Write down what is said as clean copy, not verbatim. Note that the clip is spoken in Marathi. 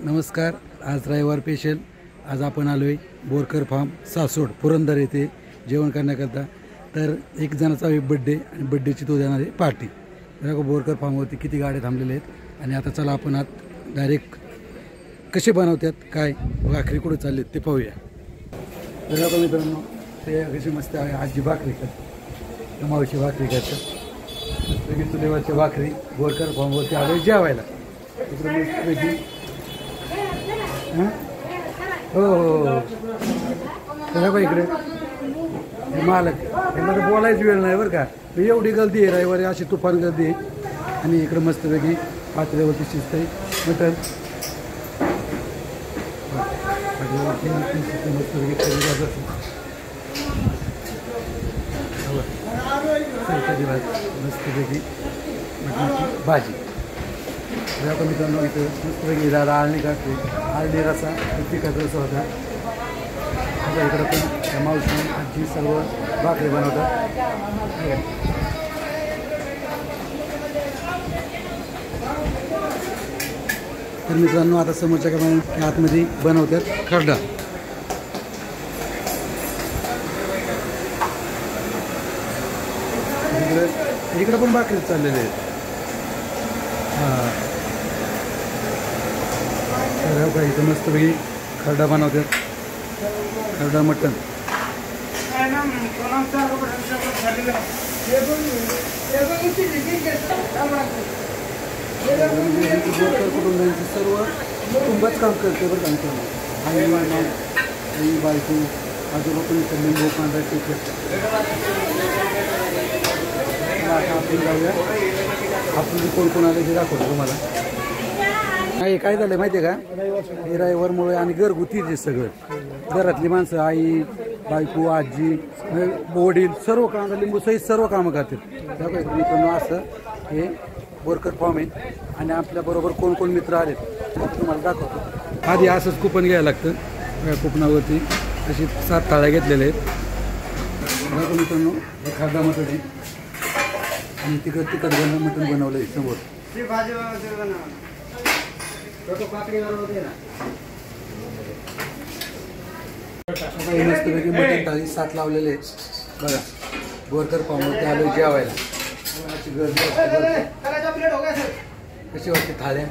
नमस्कार. आज रविवार स्पेशल. आज आपण आलोय बोरकर फार्म सासोड पुरंदर येथे जेवण करण्याकरता. तर एक जणाचा बर्थडे आणि बर्थडेची तो देणार आहे पार्टी. बघा बोरकर फार्मवरती किती गाड्या थांबलेल्या आहेत. आणि आता चला आपण आत डायरेक्ट कसे बनवतात काय भाकरी कुठे चालले ते पाहूया. बघा मित्रांनो, ते कशी मस्त आहे. आजी भाकरी करतात, मावशी भाकरी करतात. लगेच चुलीवरची भाकरी बोरकर फार्मवरती आलोय जेवायला. इकडे हो हो बघा इकडे हे मालक यांना तर बोलायची वेळ नाही बरं का. एवढी गर्दी आहे रविवारी, अशी तुफान गर्दी आहे. आणि इकडं मस्तपैकी पातळीवरती शिजत आहे मटण. मस्तपैकी मस्तपैकी मटणाची भाजी. बघा मित्रांनो, इथं मस्तपैकी दादा आळणी काढते. आळणी रसा तिखट रसा होता. आता इकडं पण मावशी आजी सर्व भाकरी बनवतात. तर मित्रांनो, आता समोरच्या कामाने आतमध्ये बनवतात खरडा. इकडं पण भाकरी चाललेले आहेत. हां तर इथं मस्तपैकी खरडा बनवतात. खरडा मटण. कुटुंबांचे सर्व कुटुंबच काम करते बरं का. आई बायको आजोबा पण लिंबू कांदा तिखट. आपण जाऊया, आपण कोण कोण आले ते दाखवतो तुम्हाला. नाही काय झालं माहिती आहे का, हे रविवारमुळे आणि घरगुती जे सगळं घरातली माणसं आई बायको आजी वडील सर्व कांदा लिंबू सहित सर्व कामं करतात. त्यापैकी मित्रांनो असं हे बोरकर फार्म आहे. आणि आपल्याबरोबर कोण कोण मित्र आलेत तुम्हाला दाखवतो. आधी असंच कुपन घ्यायला लागतं. या कुपनावरती अशी 7 थाळ्या घेतलेल्या आहेत. बघा मित्रांनो, हे खरडा मटण आहे आणि तिखट मटण बनवलं आहे समोर. मस्तपैकी मटण थाळी 7 लावलेले आहेत. बघा बोरकर फार्मवरती आलो जेवायला. अशी गर्दी असते. कशी वाटते थाळ्या?